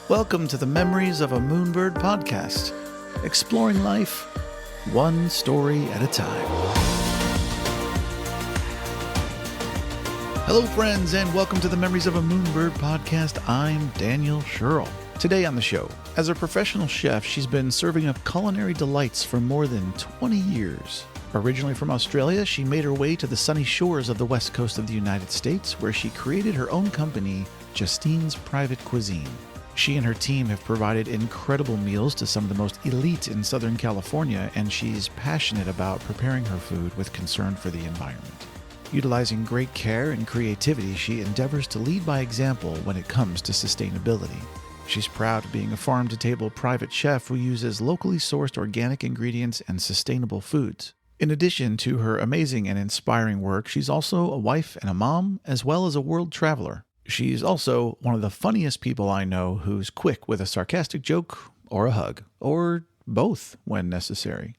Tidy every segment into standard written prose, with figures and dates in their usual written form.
Welcome to the Memories of a Moonbird podcast, exploring life one story at a time. Hello, friends, and welcome to the Memories of a Moonbird podcast. I'm Daniel Sherrill. Today on the show, as a professional chef, she's been serving up culinary delights for more than 20 years. Originally from Australia, she made her way to the sunny shores of the west coast of the United States, where she created her own company, Justine's Private Cuisine. She and her team have provided incredible meals to some of the most elite in Southern California, and she's passionate about preparing her food with concern for the environment. Utilizing great care and creativity, she endeavors to lead by example when it comes to sustainability. She's proud of being a farm-to-table private chef who uses locally sourced organic ingredients and sustainable foods. In addition to her amazing and inspiring work, she's also a wife and a mom, as well as a world traveler. She's also one of the funniest people I know who's quick with a sarcastic joke or a hug, or both when necessary.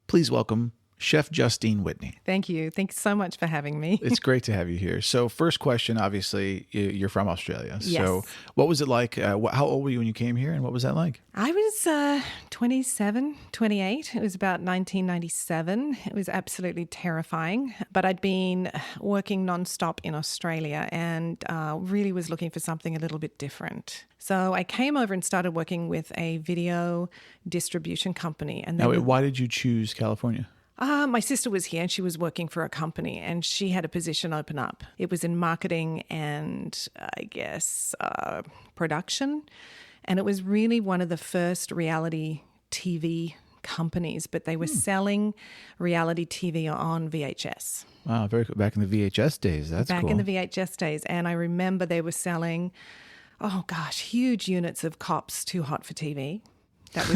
Please welcome Chef Justine Whitney. Thank you. Thanks so much for having me. It's great to have you here. So first question, obviously, you're from Australia. Yes. So what was it like? How old were you when you came here, and what was that like? I was 27, 28. It was about 1997. It was absolutely terrifying. But I'd been working nonstop in Australia and really was looking for something a little bit different. So I came over and started working with a video distribution company. And then Why did you choose California? My sister was here and she was working for a company and she had a position open up. It was in marketing and I guess production. And it was really one of the first reality TV companies, but they were selling reality TV on VHS. Wow, very cool. Back in the VHS days. That's cool. Back in the VHS days. And I remember they were selling, huge units of Cops Too Hot for TV. That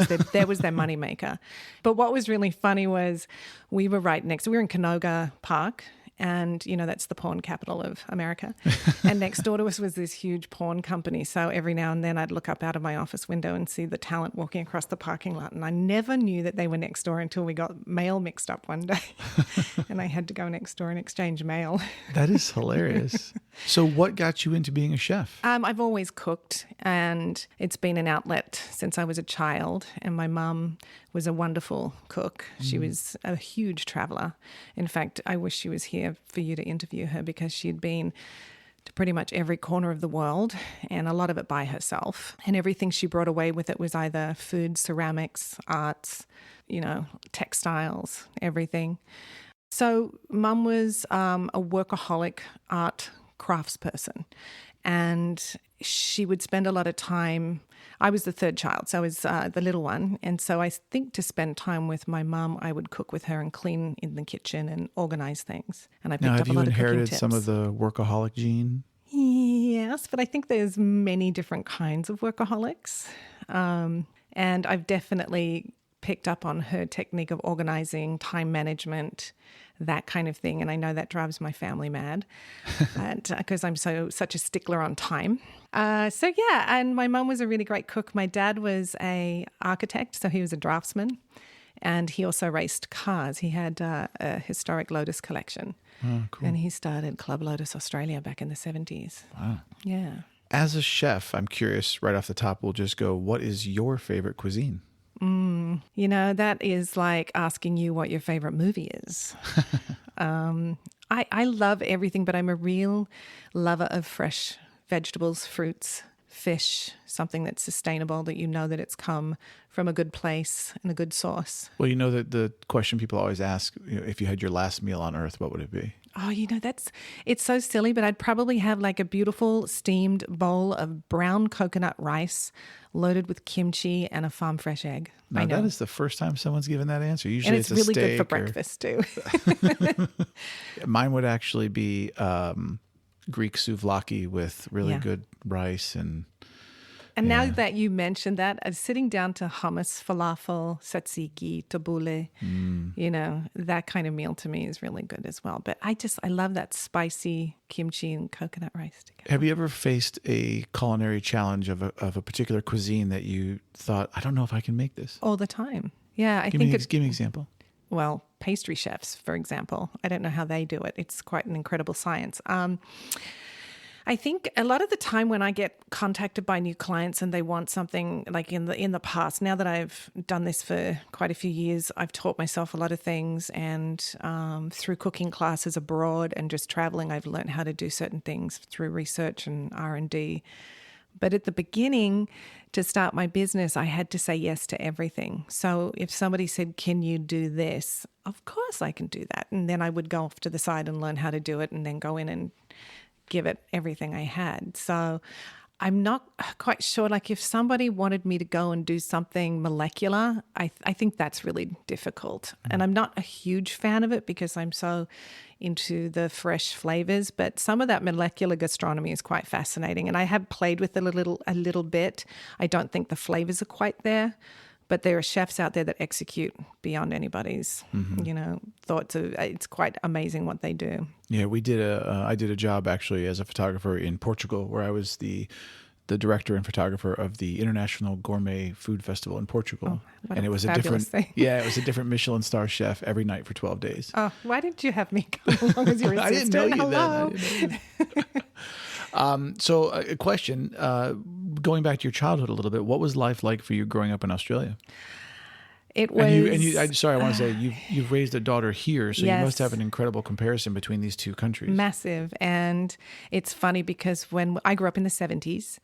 was their moneymaker. But what was really funny was we were right next. We were in Canoga Park, and that's the porn capital of America. And next door to us was this huge porn company. So every now and then I'd look up out of my office window and see the talent walking across the parking lot. And I never knew that they were next door until we got mail mixed up one day. And I had to go next door and exchange mail. That is hilarious. So what got you into being a chef? I've always cooked, and it's been an outlet since I was a child. And my mum was a wonderful cook. She was a huge traveler. In fact, I wish she was here for you to interview her because she'd been to pretty much every corner of the world, and a lot of it by herself. And everything she brought away with it was either food, ceramics, arts, textiles, everything. So Mum was a workaholic art craftsperson, and she would spend a lot of time. I was the third child, so I was the little one. And so I think to spend time with my mum, I would cook with her and clean in the kitchen and organize things. And I picked up a lot of cooking tips. Have you inherited some of the workaholic gene? Yes, but I think there's many different kinds of workaholics. And I've definitely picked up on her technique of organizing, time management, that kind of thing. And I know that drives my family mad because I'm such a stickler on time. And my mum was a really great cook. My dad was a architect, so he was a draftsman. And he also raced cars. He had a historic Lotus collection. Oh, cool. And he started Club Lotus Australia back in the 70s. Wow. Yeah. As a chef, I'm curious, right off the top, we'll just go, what is your favorite cuisine? That is like asking you what your favorite movie is. I love everything, but I'm a real lover of fresh vegetables, fruits, fish, something that's sustainable, that that it's come from a good place and a good source. Well, that the question people always ask, if you had your last meal on earth, what would it be? Oh, it's so silly, but I'd probably have like a beautiful steamed bowl of brown coconut rice loaded with kimchi and a farm fresh egg. Now, that is the first time someone's given that answer. Usually and it's really good for breakfast too. Mine would actually be Greek souvlaki with really good rice and now that you mentioned that, sitting down to hummus, falafel, tzatziki, tabbouleh, that kind of meal to me is really good as well. But I love that spicy kimchi and coconut rice together. Have you ever faced a culinary challenge of a particular cuisine that you thought, I don't know if I can make this? All the time. Yeah, give me an example. Well, pastry chefs, for example. I don't know how they do it. It's quite an incredible science. I think a lot of the time when I get contacted by new clients and they want something like in the past, now that I've done this for quite a few years, I've taught myself a lot of things, and through cooking classes abroad and just traveling, I've learned how to do certain things through research and R&D. But at the beginning, to start my business, I had to say yes to everything. So if somebody said, can you do this? Of course I can do that. And then I would go off to the side and learn how to do it and then go in and give it everything I had. So I'm not quite sure, like if somebody wanted me to go and do something molecular, I think that's really difficult. And I'm not a huge fan of it because I'm so into the fresh flavors, but some of that molecular gastronomy is quite fascinating. And I have played with it a little bit. I don't think the flavors are quite there, but there are chefs out there that execute beyond anybody's, thoughts. It's quite amazing what they do. Yeah, I did a job actually as a photographer in Portugal, where I was the director and photographer of the International Gourmet Food Festival in Portugal. Oh, and it was it was a different Michelin star chef every night for 12 days. Oh, why didn't you have me come along as your assistant? I didn't know you Hello. then. So a question, going back to your childhood a little bit, what was life like for you growing up in Australia? It was. I want to say you've raised a daughter here, so Yes. you must have an incredible comparison between these two countries. Massive. And it's funny because when I grew up in the 70s,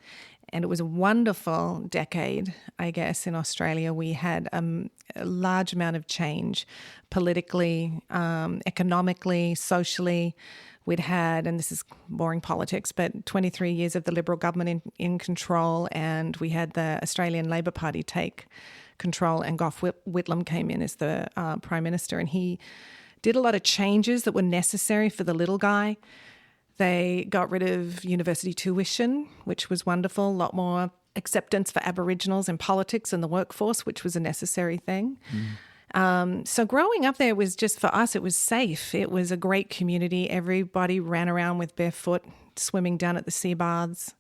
and it was a wonderful decade, I guess, in Australia. We had a large amount of change politically, economically, socially. We'd had, and this is boring politics, but 23 years of the Liberal government in control, and we had the Australian Labor Party take control, and Gough Whitlam came in as the Prime Minister, and he did a lot of changes that were necessary for the little guy. They got rid of university tuition, which was wonderful, a lot more acceptance for Aboriginals in politics and the workforce, which was a necessary thing. So growing up there was just, for us, it was safe. It was a great community. Everybody ran around with barefoot, swimming down at the sea baths,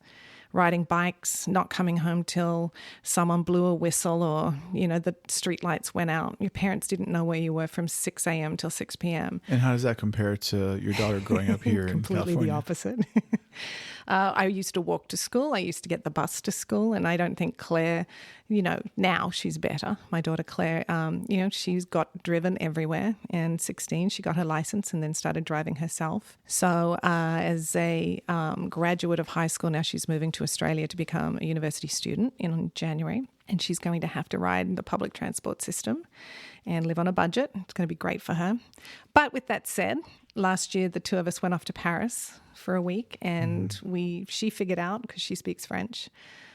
riding bikes, not coming home till someone blew a whistle or, the street lights went out. Your parents didn't know where you were from 6 a.m. till 6 p.m. And how does that compare to your daughter growing up here in California? Completely the opposite. I used to walk to school. I used to get the bus to school. And I don't think Claire, now she's better. My daughter Claire, she's got driven everywhere. And 16, she got her license and then started driving herself. So as a graduate of high school, now she's moving to Australia to become a university student in January. And she's going to have to ride the public transport system and live on a budget. It's going to be great for her. But with that said, last year the two of us went off to Paris for a week, and she figured out, because she speaks French,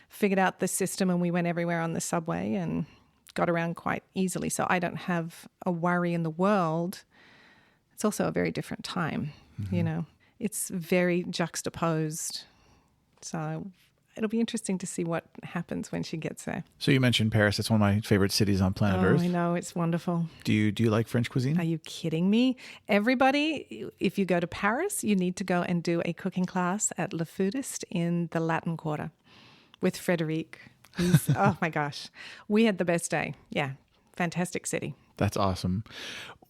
figured out the system, and we went everywhere on the subway and got around quite easily. So I don't have a worry in the world. It's also a very different time, It's very juxtaposed. So it'll be interesting to see what happens when she gets there. So you mentioned Paris. It's one of my favorite cities on planet Earth. I know. It's wonderful. Do you like French cuisine? Are you kidding me? Everybody, if you go to Paris, you need to go and do a cooking class at Le Foodist in the Latin Quarter with Frederic. Oh my gosh. We had the best day. Yeah. Fantastic city. That's awesome.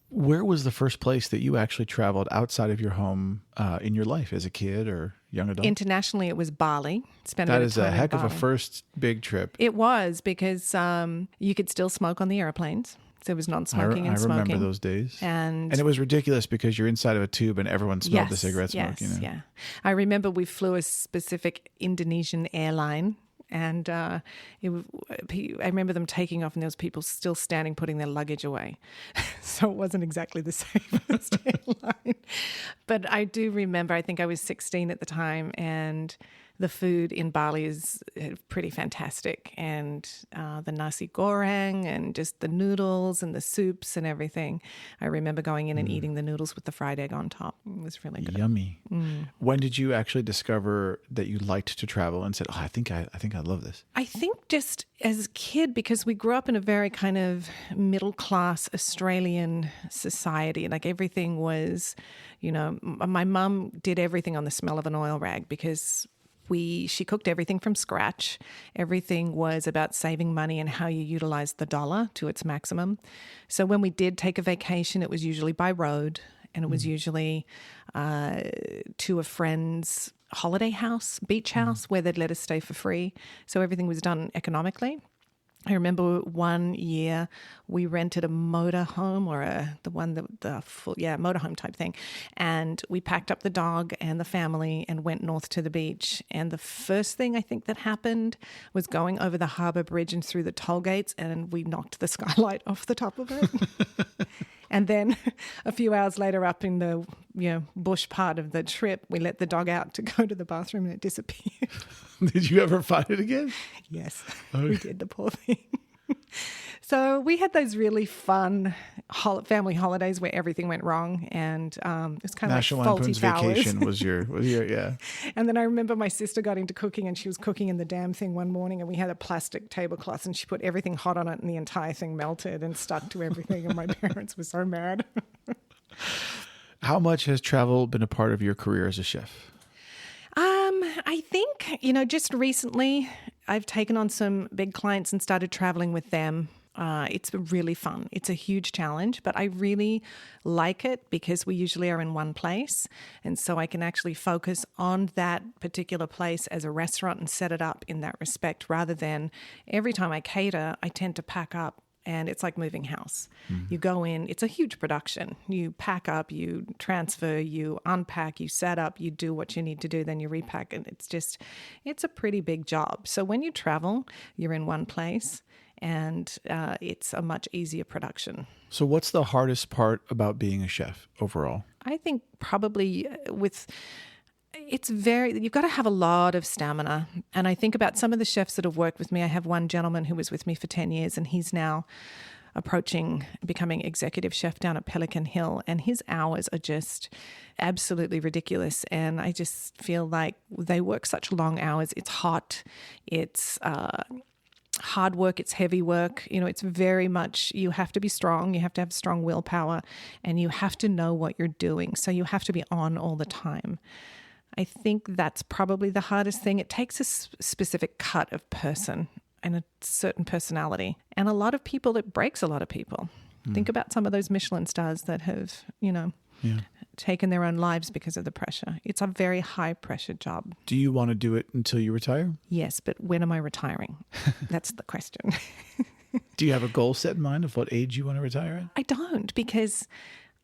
Where was the first place that you actually traveled outside of your home in your life as a kid or young adult? Internationally, it was Bali. That is a heck of a first big trip. It was, because you could still smoke on the airplanes. So there was non-smoking and smoking. I remember those days. And it was ridiculous because you're inside of a tube and everyone smelled the cigarette smoke. Yeah. I remember we flew a specific Indonesian airline. And I remember them taking off, and there was people still standing, putting their luggage away. So it wasn't exactly the safest airline. But I do remember, I think I was 16 at the time, and the food in Bali is pretty fantastic. And the nasi goreng and just the noodles and the soups and everything. I remember going in and eating the noodles with the fried egg on top. It was really good. Yummy. When did you actually discover that you liked to travel and said, I think I love this? I think just as a kid, because we grew up in a very kind of middle-class Australian society. Like everything was, my mum did everything on the smell of an oil rag, because she cooked everything from scratch. Everything was about saving money and how you utilize the dollar to its maximum. So when we did take a vacation, it was usually by road, and it was usually to a friend's holiday house, beach house, where they'd let us stay for free. So everything was done economically. I remember one year we rented a motorhome or motorhome type thing. And we packed up the dog and the family and went north to the beach. And the first thing I think that happened was going over the harbour bridge and through the toll gates, and we knocked the skylight off the top of it. And then a few hours later, up in the bush part of the trip, we let the dog out to go to the bathroom and it disappeared. Did you ever find it again? Yes, Okay. we did, the poor thing. So we had those really fun family holidays where everything went wrong, and it was kind of National like faulty Lampoon's towers. Vacation was your yeah. And then I remember my sister got into cooking, and she was cooking in the damn thing one morning, and we had a plastic tablecloth, and she put everything hot on it, and the entire thing melted and stuck to everything, and my parents were so mad. How much has travel been a part of your career as a chef? I think, just recently I've taken on some big clients and started traveling with them. It's really fun. It's a huge challenge, but I really like it because we usually are in one place. And so I can actually focus on that particular place as a restaurant and set it up in that respect, rather than every time I cater, I tend to pack up. And it's like moving house. You go in, it's a huge production. You pack up, you transfer, you unpack, you set up, you do what you need to do, then you repack. And it's a pretty big job. So when you travel, you're in one place, and it's a much easier production. So what's the hardest part about being a chef overall? I think probably you've got to have a lot of stamina. And I think about some of the chefs that have worked with me. I have one gentleman who was with me for 10 years, and he's now approaching becoming executive chef down at Pelican Hill. And his hours are just absolutely ridiculous. And I just feel like they work such long hours. It's hot. It's hard work. It's heavy work. It's very much, you have to be strong. You have to have strong willpower, and you have to know what you're doing. So you have to be on all the time. I think that's probably the hardest thing. It takes a specific cut of person and a certain personality. And a lot of people, it breaks a lot of people. Think about some of those Michelin stars that have, taken their own lives because of the pressure. It's a very high pressure job. Do you want to do it until you retire? Yes, but when am I retiring? That's the question. Do you have a goal set in mind of what age you want to retire at? I don't, because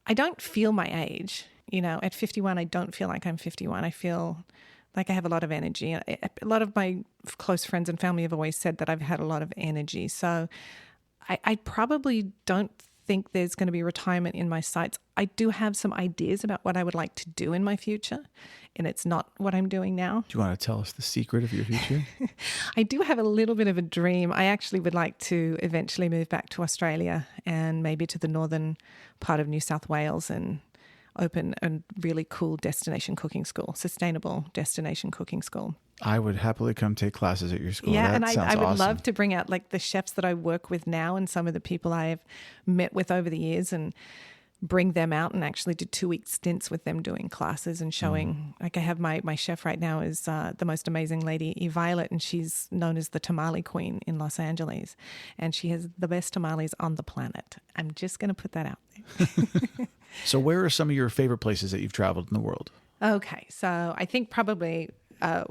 I don't feel my age. At 51, I don't feel like I'm 51. I feel like I have a lot of energy. A lot of my close friends and family have always said that I've had a lot of energy. So I probably don't think there's going to be retirement in my sights. I do have some ideas about what I would like to do in my future, and it's not what I'm doing now. Do you want to tell us the secret of your future? I do have a little bit of a dream. I actually would like to eventually move back to Australia and maybe to the northern part of New South Wales and open a really cool destination cooking school, sustainable destination cooking school. I would happily come take classes at your school. Yeah, that and sounds I would awesome. love to bring out like the chefs that I work with now and some of the people I've met with over the years, and bring them out and actually do 2-week stints with them doing classes and showing. Like I have my chef right now is the most amazing lady, Violet, and she's known as the tamale queen in Los Angeles, and she has the best tamales on the planet. I'm just going to put that out there. So where are some of your favorite places that you've traveled in the world? Okay, so I think probably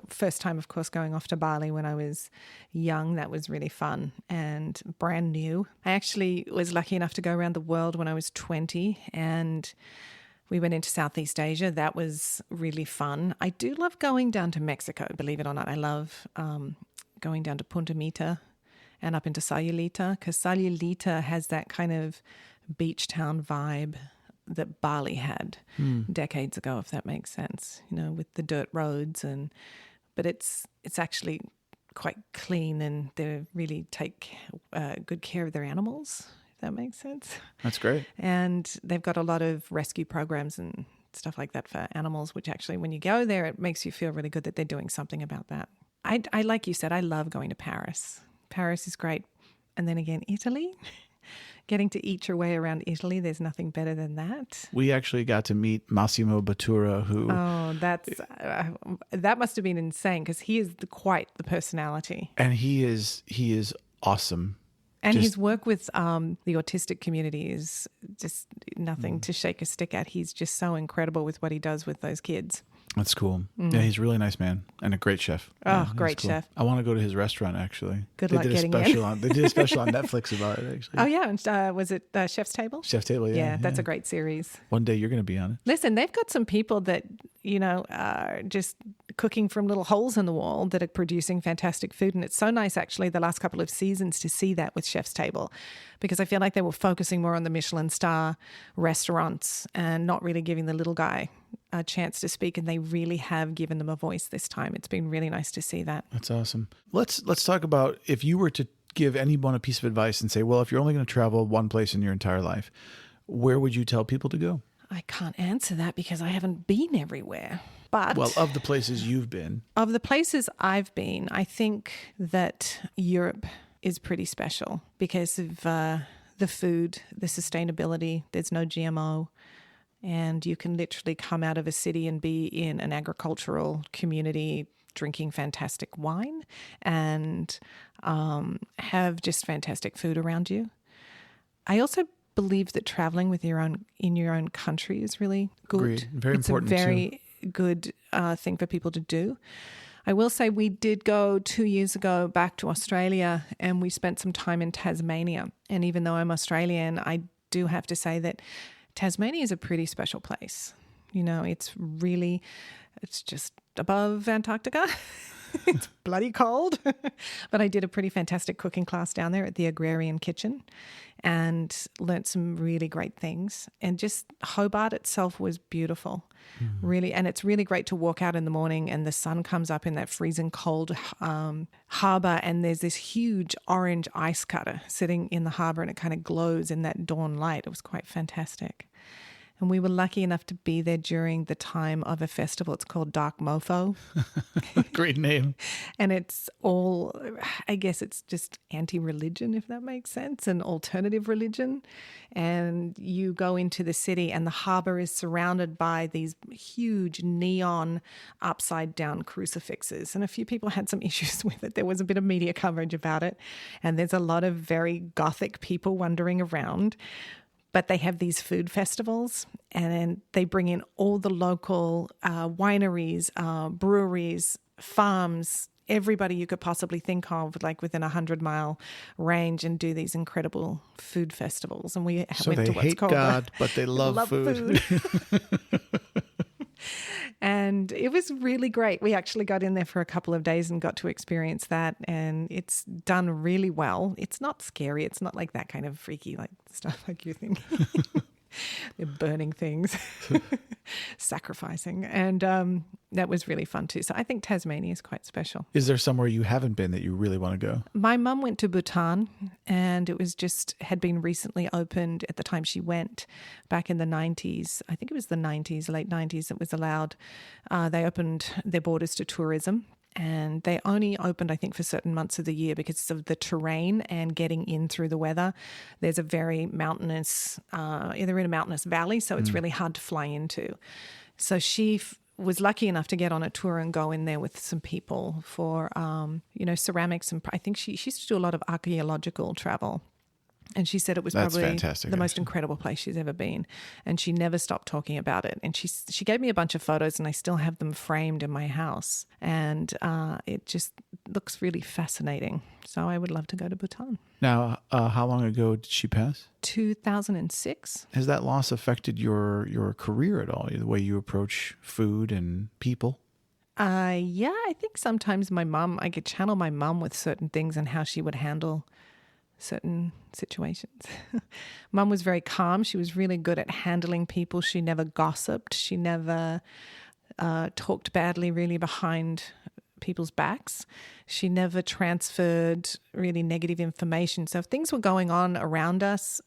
first time, of course, going off to Bali when I was young. That was really fun and brand new. I actually was lucky enough to go around the world when I was 20, and we went into Southeast Asia. That was really fun. I do love going down to Mexico, believe it or not. I love going down to Punta Mita and up into Sayulita, because Sayulita has that kind of beach town vibe that Bali had decades ago, if that makes sense, with the dirt roads, but it's actually quite clean, and they really take good care of their animals, if that makes sense. That's great. And they've got a lot of rescue programs and stuff like that for animals, which actually, when you go there, it makes you feel really good that they're doing something about that. I like you said, I love going to Paris. Paris is great. And then again, Italy. Getting to eat your way around Italy, there's nothing better than that. We actually got to meet Massimo Bottura, who... Oh, that must have been insane, because he is quite the personality. And he is awesome. And his work with the autistic community is just nothing to shake a stick at. He's just so incredible with what he does with those kids. That's cool. Yeah, he's a really nice man and a great chef. Oh, Yeah, great cool. chef. I want to go to his restaurant, actually. Good luck getting in. They did a special on Netflix about it, actually. Oh, yeah. And, was it Chef's Table? Chef's Table, yeah. Yeah, that's a great series. One day you're going to be on it. Listen, they've got some people that, are just cooking from little holes in the wall that are producing fantastic food. And it's so nice, actually, the last couple of seasons to see that with Chef's Table, because I feel like they were focusing more on the Michelin star restaurants and not really giving the little guy a chance to speak. And they really have given them a voice this time. It's been really nice to see that. That's awesome. Let's talk about, if you were to give anyone a piece of advice and say, well, if you're only going to travel one place in your entire life, where would you tell people to go? I can't answer that because I haven't been everywhere. But well, of the places you've been. Of the places I've been, I think that Europe is pretty special because of the food, the sustainability. There's no GMO. And you can literally come out of a city and be in an agricultural community drinking fantastic wine and have just fantastic food around you. I also believe that traveling in your own country is really good. Agreed. Very important too. It's a very good thing for people to do. I will say we did go 2 years ago back to Australia and we spent some time in Tasmania. And even though I'm Australian, I do have to say that Tasmania is a pretty special place. It's just above Antarctica. It's bloody cold. But I did a pretty fantastic cooking class down there at the Agrarian Kitchen and learnt some really great things. And just Hobart itself was beautiful, really. And it's really great to walk out in the morning and the sun comes up in that freezing cold harbour and there's this huge orange ice cutter sitting in the harbour and it kind of glows in that dawn light. It was quite fantastic. And we were lucky enough to be there during the time of a festival. It's called Dark Mofo. Great name. And it's all, I guess it's just anti-religion, if that makes sense, an alternative religion. And you go into the city and the harbour is surrounded by these huge neon upside down crucifixes. And a few people had some issues with it. There was a bit of media coverage about it. And there's a lot of very gothic people wandering around. But they have these food festivals and they bring in all the local wineries, breweries, farms, everybody you could possibly think of, like within 100-mile range, and do these incredible food festivals. And we went to what's hate called God, but they love food. And it was really great. We actually got in there for a couple of days and got to experience that. And it's done really well. It's not scary. It's not like that kind of freaky like stuff like you think. They're burning things, sacrificing. And that was really fun too. So I think Tasmania is quite special. Is there somewhere you haven't been that you really want to go? My mum went to Bhutan and it was had been recently opened at the time she went back in the 90s. I think it was the 90s, late 90s, it was allowed. They opened their borders to tourism. And they only opened, I think, for certain months of the year because of the terrain and getting in through the weather. There's a very mountainous, they're in a mountainous valley, so it's really hard to fly into. So she was lucky enough to get on a tour and go in there with some people for, ceramics. And I think she used to do a lot of archaeological travel. And she said it was probably the most incredible place she's ever been. And she never stopped talking about it. And she gave me a bunch of photos and I still have them framed in my house. And it just looks really fascinating. So I would love to go to Bhutan. Now, how long ago did she pass? 2006. Has that loss affected your career at all? The way you approach food and people? Yeah, I think sometimes I could channel my mum with certain things and how she would handle certain situations. Mum was very calm. She was really good at handling people. She never gossiped. She never talked badly really behind people's backs. She never transferred really negative information. So if things were going on around us,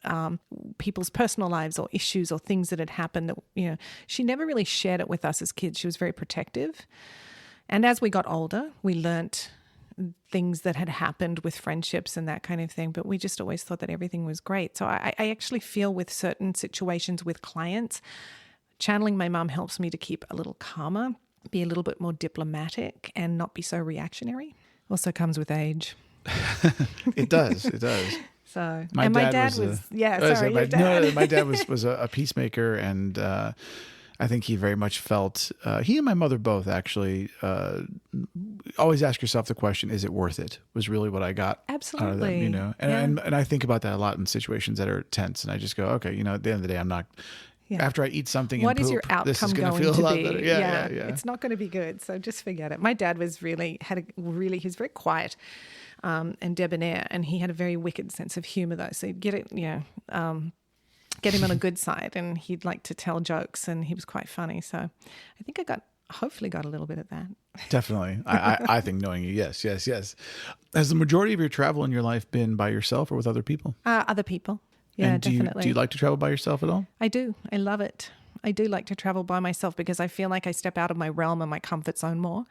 people's personal lives or issues or things that had happened, that she never really shared it with us as kids. She was very protective. And as we got older, we learnt things that had happened with friendships and that kind of thing, but we just always thought that everything was great. So I actually feel with certain situations with clients, channeling my mum helps me to keep a little calmer, be a little bit more diplomatic and not be so reactionary. Also comes with age. It does. So, My and my dad dad was was sorry, my, your dad. no, my dad was a peacemaker, and I think he very much felt, he and my mother both actually, always ask yourself the question, is it worth it? Was really what I got out of them, Absolutely. you know? Yeah. And I think about that a lot in situations that are tense, and I just go, okay, you know, at the end of the day, I'm not, Yeah. after I eat something What and is poop, your this is outcome going to going feel a to lot be? better. Yeah. It's not going to be good. So just forget it. My dad was he's very quiet and debonair, and he had a very wicked sense of humor though. So you'd get it, get him on a good side, and he'd like to tell jokes, and he was quite funny. So I think hopefully got a little bit of that. Definitely. I think knowing you, yes. Has the majority of your travel in your life been by yourself or with other people? Other people. Yeah, And definitely. do you like to travel by yourself at all? I do. I love it. I do like to travel by myself because I feel like I step out of my realm and my comfort zone more.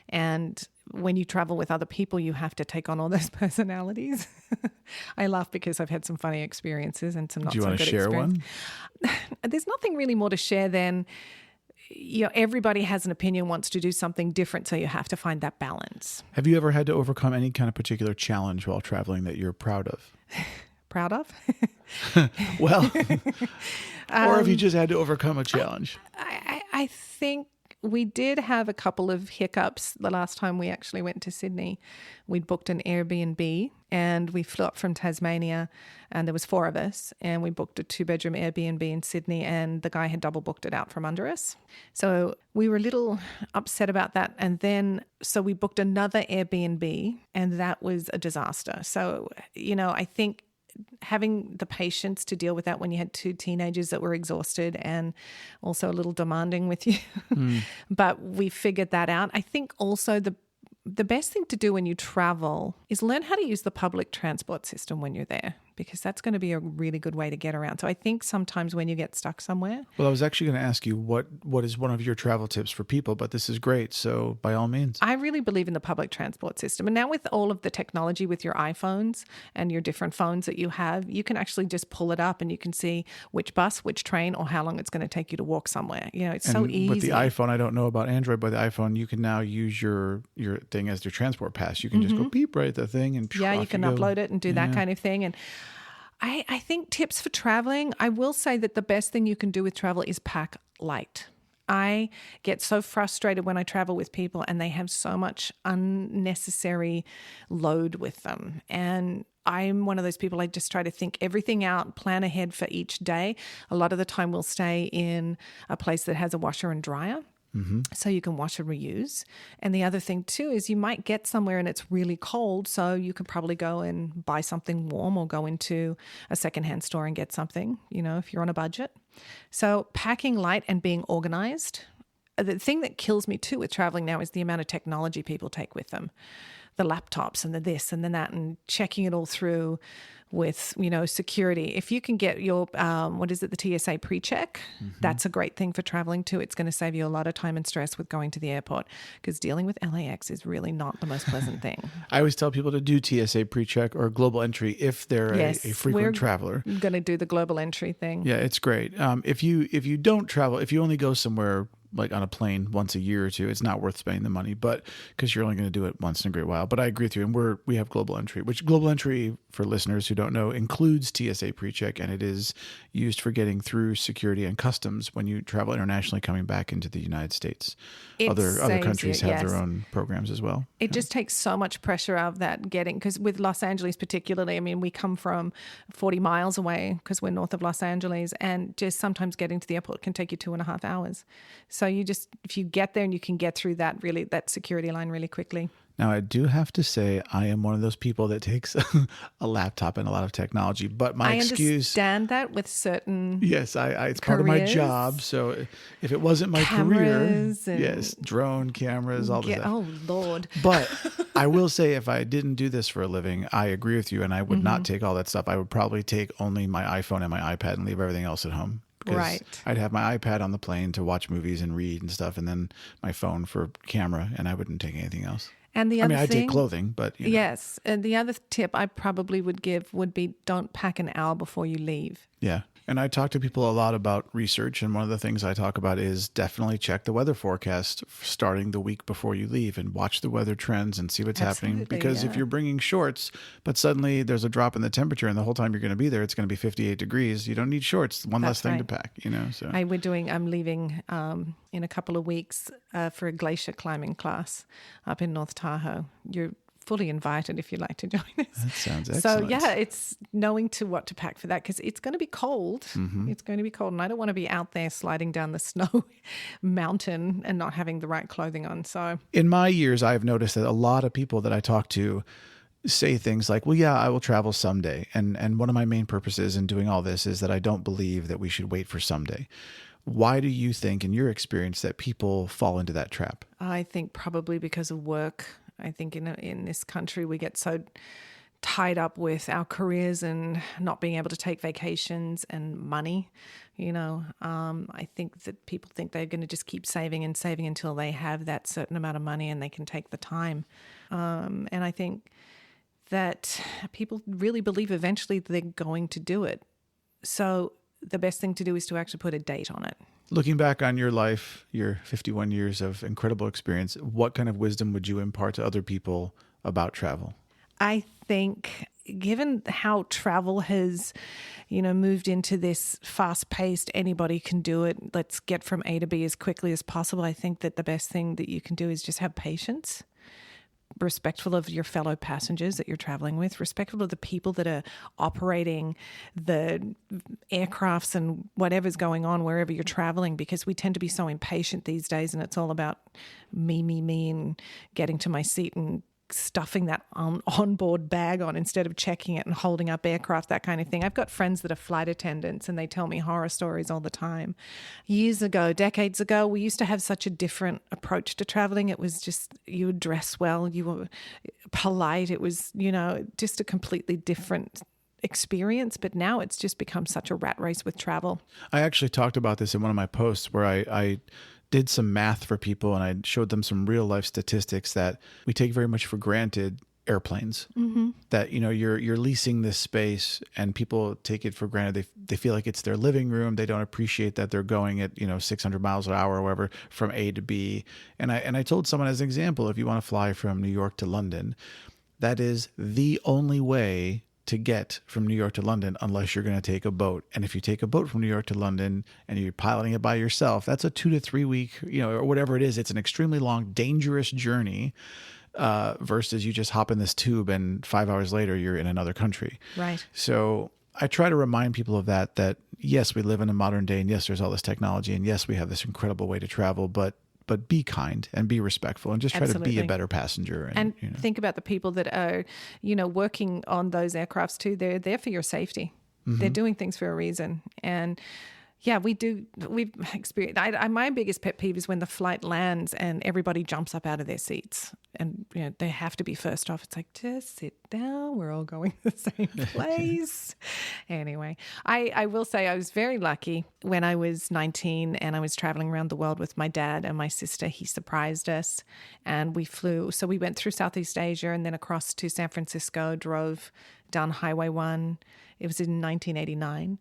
And when you travel with other people, you have to take on all those personalities. I laugh because I've had some funny experiences and some not Do you so want good to share experiences. one? There's nothing really more to share than, everybody has an opinion, wants to do something different. So you have to find that balance. Have you ever had to overcome any kind of particular challenge while traveling that you're proud of? Proud of? Well, or have you just had to overcome a challenge? I think we did have a couple of hiccups the last time we actually went to Sydney. We'd booked an Airbnb and we flew up from Tasmania, and there was 4 of us, and we booked a 2-bedroom Airbnb in Sydney, and the guy had double booked it out from under us. So we were a little upset about that. And then, so we booked another Airbnb, and that was a disaster. So, I think having the patience to deal with that when you had 2 teenagers that were exhausted and also a little demanding with you. But we figured that out. I think also the best thing to do when you travel is learn how to use the public transport system when you're there, because that's going to be a really good way to get around. So I think sometimes when you get stuck somewhere. Well, I was actually going to ask you what is one of your travel tips for people, but this is great. So by all means. I really believe in the public transport system. And now with all of the technology with your iPhones and your different phones that you have, you can actually just pull it up and you can see which bus, which train, or how long it's going to take you to walk somewhere. It's so easy. With the iPhone, I don't know about Android, but the iPhone, you can now use your thing as your transport pass. You can just go beep right at the thing and you can upload it and do that kind of thing. And I think tips for traveling, I will say that the best thing you can do with travel is pack light. I get so frustrated when I travel with people and they have so much unnecessary load with them. And I'm one of those people, I just try to think everything out, plan ahead for each day. A lot of the time we'll stay in a place that has a washer and dryer. So you can wash and reuse. And the other thing too is you might get somewhere and it's really cold, so you could probably go and buy something warm or go into a secondhand store and get something, if you're on a budget. So packing light and being organized. The thing that kills me too with traveling now is the amount of technology people take with them. The laptops and the this and the that, and checking it all through with, security. If you can get your, the TSA pre-check, that's a great thing for traveling too. It's going to save you a lot of time and stress with going to the airport, because dealing with LAX is really not the most pleasant thing. I always tell people to do TSA pre-check or global entry if they're a frequent traveler. We're going to do the global entry thing. Yeah, it's great. If you don't travel, if you only go somewhere like on a plane once a year or two, it's not worth spending the money, but because you're only going to do it once in a great while. But I agree with you. And we have global entry, which global entry, for listeners who don't know, includes TSA PreCheck, and it is used for getting through security and customs when you travel internationally coming back into the United States. Other countries have their own programs as well. It just takes so much pressure out of that because with Los Angeles particularly, I mean, we come from 40 miles away because we're north of Los Angeles, and just sometimes getting to the airport can take you 2.5 hours. So if you get there and you can get through that security line really quickly. Now, I do have to say I am one of those people that takes a laptop and a lot of technology, but my excuse... I understand that with certain Yes, it's part of my job. So if it wasn't my career... Yes, drone cameras, all that. Oh, Lord. But I will say, if I didn't do this for a living, I agree with you, and I would not take all that stuff. I would probably take only my iPhone and my iPad and leave everything else at home. Because I'd have my iPad on the plane to watch movies and read and stuff, and then my phone for camera, and I wouldn't take anything else. And the other I'd take clothing, but... Yes. And the other tip I probably would give would be don't pack an hour before you leave. Yeah. And I talk to people a lot about research, and one of the things I talk about is definitely check the weather forecast starting the week before you leave and watch the weather trends and see what's happening. Because if you're bringing shorts, but suddenly there's a drop in the temperature and the whole time you're going to be there, it's going to be 58 degrees. You don't need shorts. One less thing to pack, So I'm leaving in a couple of weeks for a glacier climbing class up in North Tahoe. You're fully invited if you'd like to join us. That sounds excellent. So it's knowing what to pack for that, because it's going to be cold. Mm-hmm. It's going to be cold, and I don't want to be out there sliding down the snow mountain and not having the right clothing on. So in my years, I've noticed that a lot of people that I talk to say things like, well, yeah, I will travel someday. And one of my main purposes in doing all this is that I don't believe that we should wait for someday. Why do you think, in your experience, that people fall into that trap? I think probably because of work. I think in this country we get so tied up with our careers and not being able to take vacations and money. I think that people think they're going to just keep saving and saving until they have that certain amount of money and they can take the time. And I think that people really believe eventually they're going to do it. So the best thing to do is to actually put a date on it. Looking back on your life, your 51 years of incredible experience, what kind of wisdom would you impart to other people about travel? I think given how travel has, moved into this fast-paced, anybody can do it, let's get from A to B as quickly as possible, I think that the best thing that you can do is just have patience. Respectful of your fellow passengers that you're traveling with, respectful of the people that are operating the aircrafts and whatever's going on wherever you're traveling, because we tend to be so impatient these days and it's all about me, and getting to my seat and stuffing that onboard bag on instead of checking it and holding up aircraft, that kind of thing. I've got friends that are flight attendants and they tell me horror stories all the time. Years ago, decades ago, we used to have such a different approach to traveling. It was just, you would dress well, you were polite. It was, just a completely different experience. But now it's just become such a rat race with travel. I actually talked about this in one of my posts where I did some math for people and I showed them some real life statistics that we take very much for granted. Airplanes, mm-hmm. that, you're leasing this space and people take it for granted. They feel like it's their living room. They don't appreciate that they're going at, 600 miles an hour or whatever from A to B. And I told someone as an example, if you want to fly from New York to London, that is the only way to get from New York to London unless you're going to take a boat. And if you take a boat from New York to London and you're piloting it by yourself, that's a 2 to 3 week, or whatever it is. It's an extremely long, dangerous journey versus you just hop in this tube and 5 hours later you're in another country. Right. So I try to remind people of that yes, we live in a modern day and yes, there's all this technology and yes, we have this incredible way to travel, but be kind and be respectful and just try Absolutely. to be a better passenger. And think about the people that are, working on those aircrafts too. They're there for your safety. Mm-hmm. They're doing things for a reason. And yeah, we've experienced, my biggest pet peeve is when the flight lands and everybody jumps up out of their seats and, they have to be first off. It's like, just sit down. We're all going to the same place. Anyway, I will say I was very lucky when I was 19 and I was traveling around the world with my dad and my sister. He surprised us and we flew. So we went through Southeast Asia and then across to San Francisco, drove down Highway 1. It was in 1989.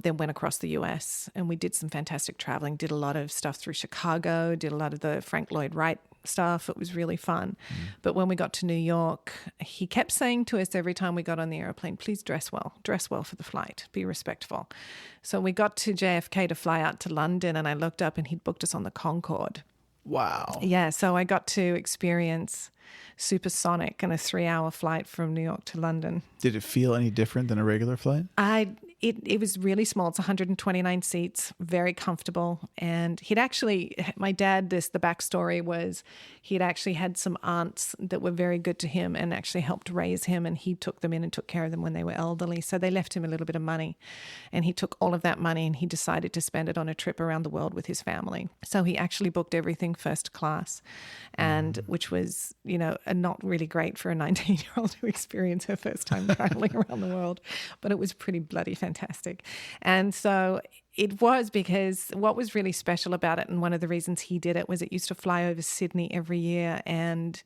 Then went across the US and we did some fantastic traveling, did a lot of stuff through Chicago, did a lot of the Frank Lloyd Wright stuff. It was really fun. But when we got to New York, he kept saying to us every time we got on the airplane, please dress well for the flight, be respectful. So we got to JFK to fly out to London and I looked up and he'd booked us on the Concorde. Wow. Yeah, so I got to experience supersonic and a 3-hour flight from New York to London. Did it feel any different than a regular flight? It was really small. It's 129 seats, very comfortable. And my dad, the backstory was he'd actually had some aunts that were very good to him and actually helped raise him. And he took them in and took care of them when they were elderly. So they left him a little bit of money. And he took all of that money and he decided to spend it on a trip around the world with his family. So he actually booked everything first class, and which was, not really great for a 19-year-old to experience her first time traveling around the world. But it was pretty bloody fantastic. And so It was, because what was really special about it, and one of the reasons he did it, was it used to fly over Sydney every year, and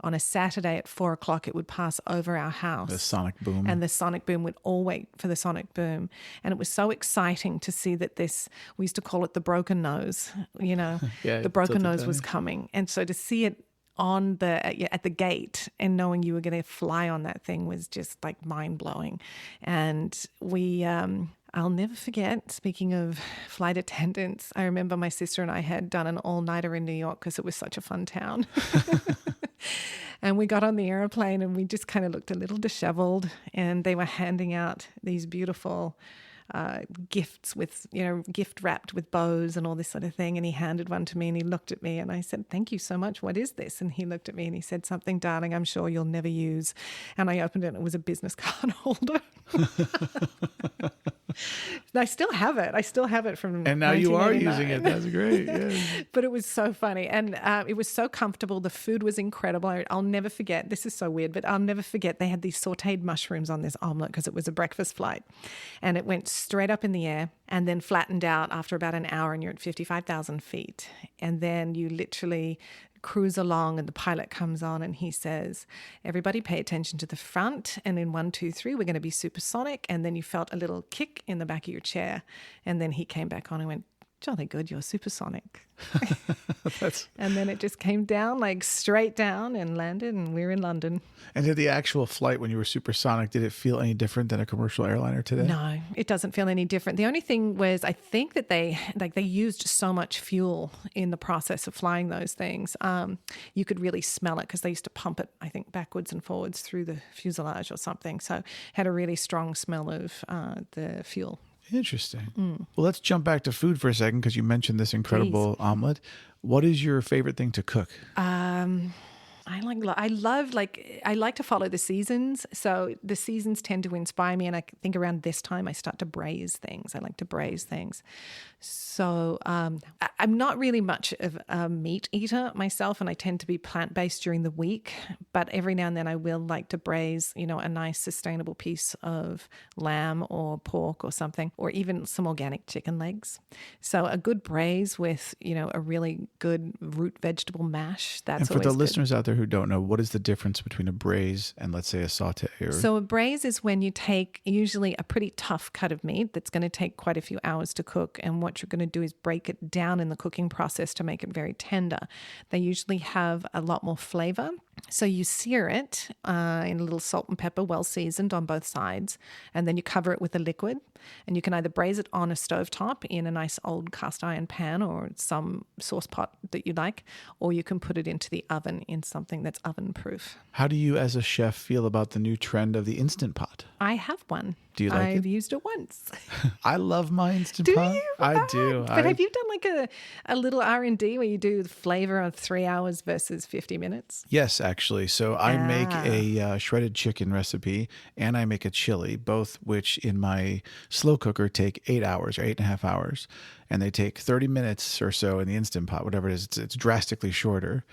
on a Saturday at 4:00 it would pass over our house. The sonic boom. And the sonic boom would all wait for the sonic boom. And it was so exciting to see that we used to call it the broken nose, Yeah, the broken nose tilted was down. coming. And so to see it at the gate and knowing you were going to fly on that thing was just like mind blowing. And I'll never forget, speaking of flight attendants, I remember my sister and I had done an all-nighter in New York because it was such a fun town. And we got on the airplane and we just kind of looked a little disheveled, and they were handing out these beautiful gifts with, gift wrapped with bows and all this sort of thing. And he handed one to me and he looked at me and I said, "Thank you so much. What is this?" And he looked at me and he said something, "Darling, I'm sure you'll never use." And I opened it and it was a business card holder. I still have it from And now you are 1989. using it. That's great. Yeah. But it was so funny, and it was so comfortable. The food was incredible. I'll never forget. This is so weird, but I'll never forget. They had these sautéed mushrooms on this omelette because it was a breakfast flight, and it went straight up in the air and then flattened out after about an hour, and you're at 55,000 feet, and then you literally cruise along, and the pilot comes on and he says, "Everybody pay attention to the front, and in 1, 2, 3 we're going to be supersonic." And then you felt a little kick in the back of your chair, and then he came back on and went, "Jolly good, you're supersonic." And then it just came down, like straight down, and landed, and we're in London. And did the actual flight, when you were supersonic, did it feel any different than a commercial airliner today? No, it doesn't feel any different. The only thing was, I think that they used so much fuel in the process of flying those things. You could really smell it because they used to pump it, I think, backwards and forwards through the fuselage or something. So it had a really strong smell of the fuel. Interesting. Well, let's jump back to food for a second, because you mentioned this incredible omelet. What is your favorite thing to cook? I like to follow the seasons. So the seasons tend to inspire me, and I think around this time I start to braise things. I like to braise things. So I'm not really much of a meat eater myself, and I tend to be plant-based during the week. But every now and then I will like to braise, a nice sustainable piece of lamb or pork or something, or even some organic chicken legs. So a good braise with, a really good root vegetable mash. That's And for always the good. listeners out there who don't know, what is the difference between a braise and, let's say, a saute? So a braise is when you take usually a pretty tough cut of meat that's going to take quite a few hours to cook, and what you're going to do is break it down in the cooking process to make it very tender. They usually have a lot more flavor. So you sear it in a little salt and pepper, well seasoned on both sides, and then you cover it with a liquid. And you can either braise it on a stovetop in a nice old cast iron pan or some sauce pot that you like, or you can put it into the oven in something that's oven proof. How do you, as a chef, feel about the new trend of the Instant Pot? I have one. Do you like I've it? used it once. I love my Instant Do Pot. you? I do. But have you done like a little R&D where you do the flavor of 3 hours versus 50 minutes? Yes, actually. So I make a shredded chicken recipe, and I make a chili, both which in my slow cooker take 8 hours or 8.5 hours. And they take 30 minutes or so in the Instant Pot, whatever it is. It's drastically shorter.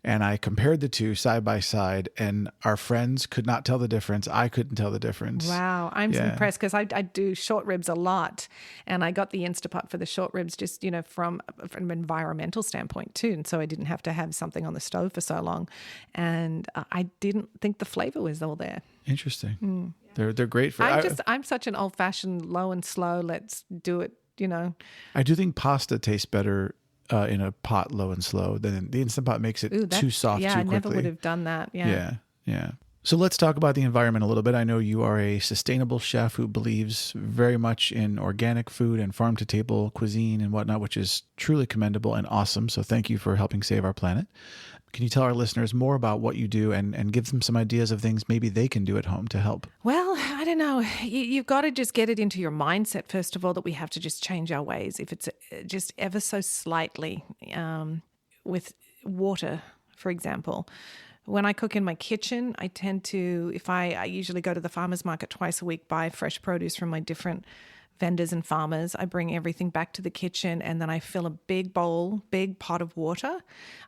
And I compared the two side by side, and our friends could not tell the difference. I couldn't tell the difference. Wow, I'm Yeah. impressed because I do short ribs a lot, and I got the Instapot for the short ribs just from an environmental standpoint too, and so I didn't have to have something on the stove for so long, and I didn't think the flavor was all there. Interesting. They're great for. I'm such an old fashioned low and slow. Let's do it. I do think pasta tastes better in a pot low and slow than the Instant Pot makes it too soft too quickly. I never would have done that. Yeah. So let's talk about the environment a little bit. I know you are a sustainable chef who believes very much in organic food and farm to table cuisine and whatnot, which is truly commendable and awesome. So thank you for helping save our planet. Can you tell our listeners more about what you do and give them some ideas of things maybe they can do at home to help? Well, I don't know. You've got to just get it into your mindset, first of all, that we have to just change our ways. If it's just ever so slightly with water, for example. When I cook in my kitchen, I tend to, I usually go to the farmer's market twice a week, buy fresh produce from my different vendors and farmers. I bring everything back to the kitchen, and then I fill a big pot of water.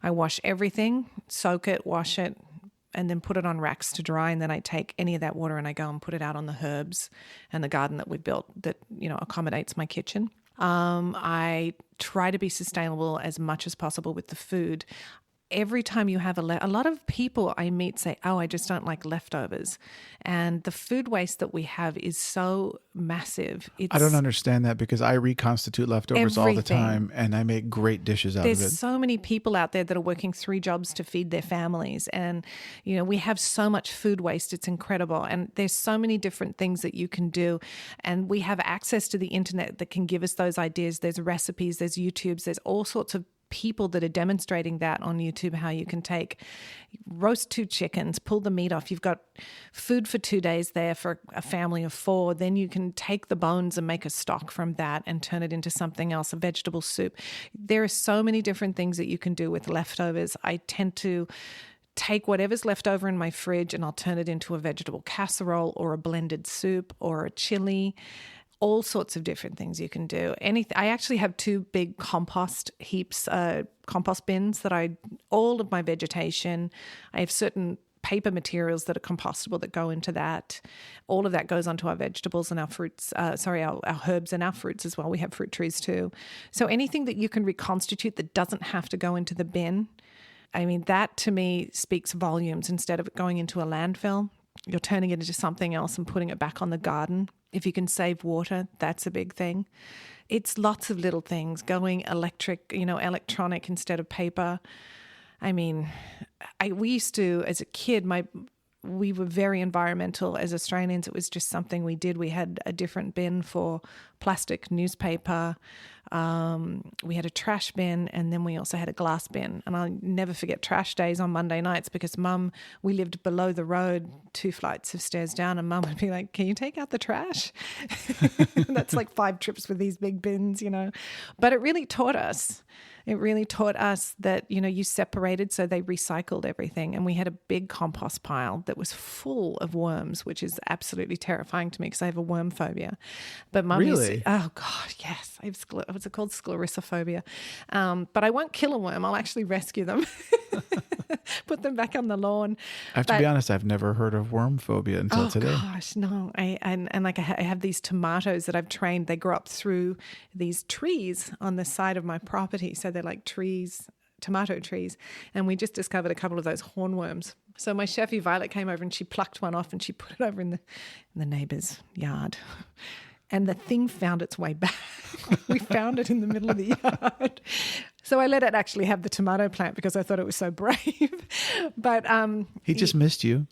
I wash everything, soak it, wash it, and then put it on racks to dry. And then I take any of that water and I go and put it out on the herbs and the garden that we've built that, accommodates my kitchen. I try to be sustainable as much as possible with the food. Every time you have a lot of people I meet say, oh, I just don't like leftovers. And the food waste that we have is so massive. I don't understand that because I reconstitute leftovers all the Everything. time and I make great dishes out of it. There's so many people out there that are working 3 jobs to feed their families. And, you know, we have so much food waste. It's incredible. And there's so many different things that you can do. And we have access to the internet that can give us those ideas. There's recipes, there's YouTubes, there's all sorts of people that are demonstrating that on YouTube, how you can roast 2 chickens, pull the meat off. You've got food for 2 days there for a family of 4. Then you can take the bones and make a stock from that and turn it into something else, a vegetable soup. There are so many different things that you can do with leftovers. I tend to take whatever's left over in my fridge and I'll turn it into a vegetable casserole or a blended soup or a chili. All sorts of different things you can do. I actually have 2 big compost heaps, compost bins that all of my vegetation. I have certain paper materials that are compostable that go into that. All of that goes onto our vegetables and our fruits, our herbs and our fruits as well. We have fruit trees too. So anything that you can reconstitute that doesn't have to go into the bin, I mean, that to me speaks volumes. Instead of it going into a landfill, you're turning it into something else and putting it back on the garden. If you can save water, that's a big thing. It's lots of little things, going electronic instead of paper. I mean, we used to, as a kid, we were very environmental as Australians. It was just something we did. We had a different bin for plastic newspaper. We had a trash bin, and then we also had a glass bin. And I'll never forget trash days on Monday nights because we lived below the road, 2 flights of stairs down, and Mum would be like, can you take out the trash? That's like 5 trips with these big bins, you know. But it really taught us. It really taught us that, you know, you separated, so they recycled everything. And we had a big compost pile that was full of worms, which is absolutely terrifying to me because I have a worm phobia. But Mum Really? oh God, yes. I have what's it called? Sclerosophobia. But I won't kill a worm. I'll actually rescue them. Put them back on the lawn. I have to be honest, I've never heard of worm phobia until today. Oh gosh, no. I have these tomatoes that I've trained. They grow up through these trees on the side of my property. So they're like trees, tomato trees. And we just discovered a couple of those hornworms. So my chefie Violet came over and she plucked one off and she put it over in the neighbour's yard. And the thing found its way back. We found it in the middle of the yard. So I let it actually have the tomato plant because I thought it was so brave. But he just missed you.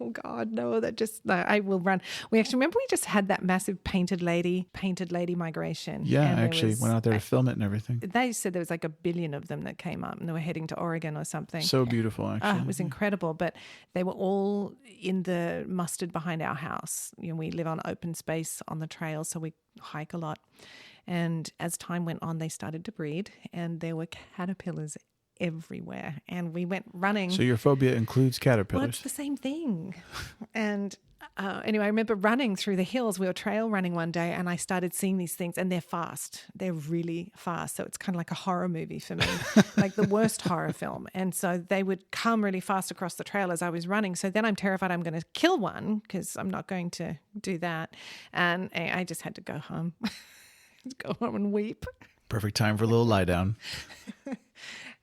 Oh God, no! I will run. We just had that massive painted lady migration. Yeah, I actually went out there to film it and everything. They said there was like 1 billion of them that came up, and they were heading to Oregon or something. So beautiful, actually. It was incredible, but they were all in the mustard behind our house. You know, we live on open space on the trail, so we hike a lot. And as time went on, they started to breed, and there were caterpillars everywhere, and we went running. So your phobia includes caterpillars? Well, it's the same thing. And anyway, I remember running through the hills. We were trail running one day, and I started seeing these things, and they're fast. They're really fast. So it's kind of like a horror movie for me, like the worst horror film. And so they would come really fast across the trail as I was running. So then I'm terrified I'm going to kill one because I'm not going to do that. And I just had to go home. Go home and weep. Perfect time for a little lie down.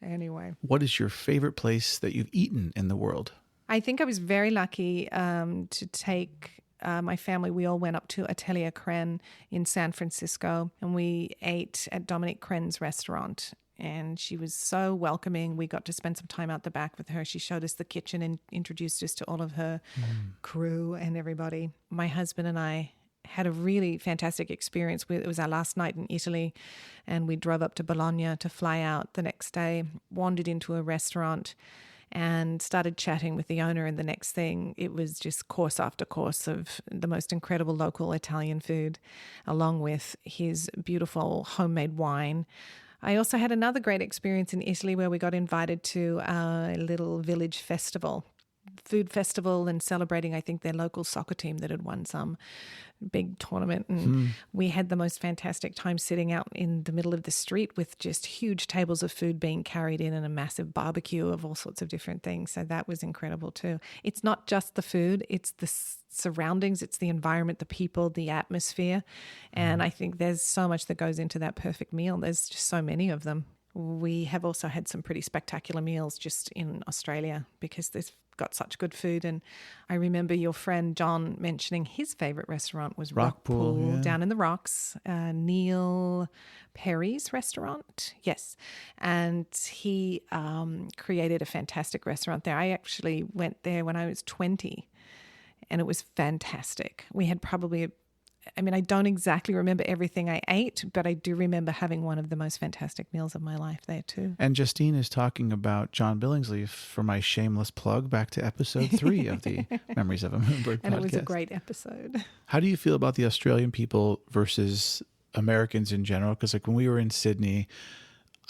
Anyway. What is your favorite place that you've eaten in the world? I think I was very lucky to take my family. We all went up to Atelier Kren in San Francisco, and we ate at Dominique Kren's restaurant. And she was so welcoming. We got to spend some time out the back with her. She showed us the kitchen and introduced us to all of her crew and everybody. My husband and I had a really fantastic experience. It was our last night in Italy, and we drove up to Bologna to fly out the next day, wandered into a restaurant and started chatting with the owner. And the next thing, it was just course after course of the most incredible local Italian food, along with his beautiful homemade wine. I also had another great experience in Italy where we got invited to a little village festival food festival and celebrating, I think, their local soccer team that had won some big tournament. And we had the most fantastic time sitting out in the middle of the street with just huge tables of food being carried in and a massive barbecue of all sorts of different things. So that was incredible too. It's not just the food, it's the surroundings, it's the environment, the people, the atmosphere. And I think there's so much that goes into that perfect meal. There's just so many of them. We have also had some pretty spectacular meals just in Australia because they've got such good food. And I remember your friend John mentioning his favorite restaurant was Rockpool down in the Rocks, Neil Perry's restaurant. Yes. And he created a fantastic restaurant there. I actually went there when I was 20 and it was fantastic. We had probably I don't exactly remember everything I ate, but I do remember having one of the most fantastic meals of my life there too. And Justine is talking about John Billingsley for my shameless plug back to episode 3 of the Memories of a Moonbird podcast. And it was a great episode. How do you feel about the Australian people versus Americans in general? Because like when we were in Sydney,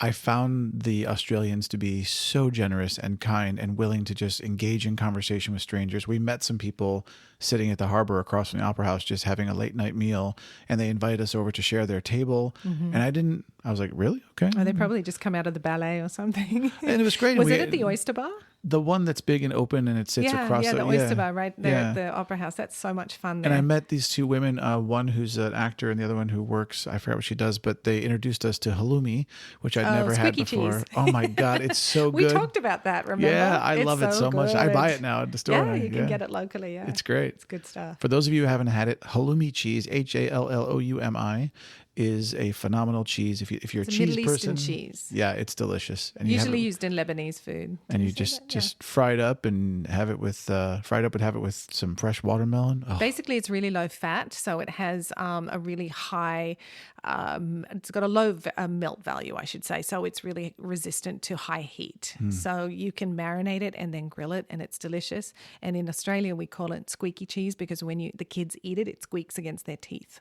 I found the Australians to be so generous and kind and willing to just engage in conversation with strangers. We met some people sitting at the harbor across from the Opera House just having a late night meal, and they invited us over to share their table. And I was like, really? Okay. Oh, they probably just come out of the ballet or something. And it was great. Was it at the Oyster Bar? The one that's big and open and it sits across the Oyster Bar right there at the Opera House. That's so much fun there. And I met these two women, one who's an actor and the other one who works, I forgot what she does, but they introduced us to halloumi, which I'd never had before. Cheese. Oh my God, it's so good. We talked about that, remember? Yeah, I love it so much. I buy it now at the store. Yeah, you can get it locally, yeah. It's great. It's good stuff. For those of you who haven't had it, halloumi cheese, Halloumi, is a phenomenal cheese. If you're a cheese Middle person, Eastern cheese. Yeah, it's delicious. And usually used in Lebanese food. And you just fry it up and have it with some fresh watermelon. Oh. Basically, it's really low fat, so it has a really high. It's got a low melt value, I should say. So it's really resistant to high heat. So you can marinate it and then grill it, and it's delicious. And in Australia, we call it squeaky cheese because when the kids eat it, it squeaks against their teeth.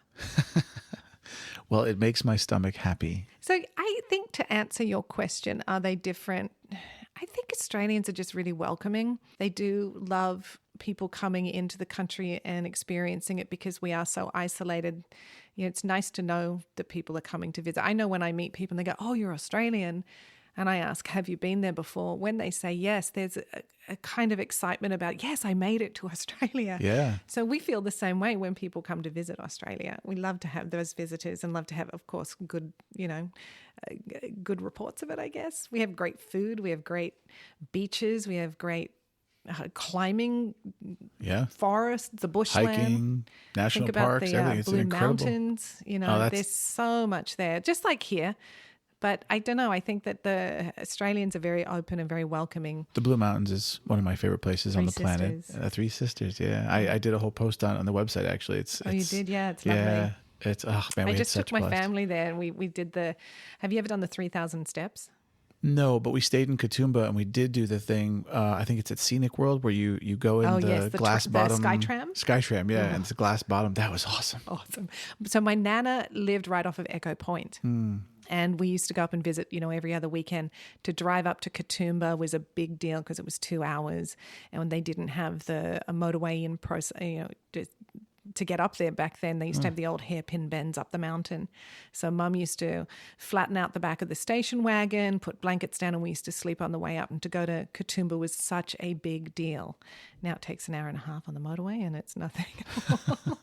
Well, it makes my stomach happy. So I think to answer your question, are they different? I think Australians are just really welcoming. They do love people coming into the country and experiencing it because we are so isolated. It's nice to know that people are coming to visit. I know when I meet people and they go, oh, you're Australian. And I ask, have you been there before? When they say yes, there's a kind of excitement about, yes, I made it to Australia. Yeah. So we feel the same way when people come to visit Australia. We love to have those visitors and love to have, of course, good, good reports of it, I guess. We have great food. We have great beaches. We have great climbing, forests, the bushland. Hiking, national parks, everything. It's Blue incredible. Mountains. There's so much there, just like here. But I don't know. I think that the Australians are very open and very welcoming. The Blue Mountains is one of my favorite places on the planet. Three Sisters, yeah. I did a whole post on the website, actually. You did? Yeah, it's lovely. Yeah, it's, oh man, I just took my family there and we did have you ever done the 3,000 steps? No, but we stayed in Katoomba and we did do the thing. I think it's at Scenic World where you go in the glass bottom. The Skytram? Skytram, yeah. And it's a glass bottom. That was awesome. Awesome. So my Nana lived right off of Echo Point. And we used to go up and visit, every other weekend. To drive up to Katoomba was a big deal because it was 2 hours. And when they didn't have a motorway in process, to get up there back then, they used to have the old hairpin bends up the mountain. So Mum used to flatten out the back of the station wagon, put blankets down, and we used to sleep on the way up. And to go to Katoomba was such a big deal. Now it takes an hour and a half on the motorway and it's nothing at all.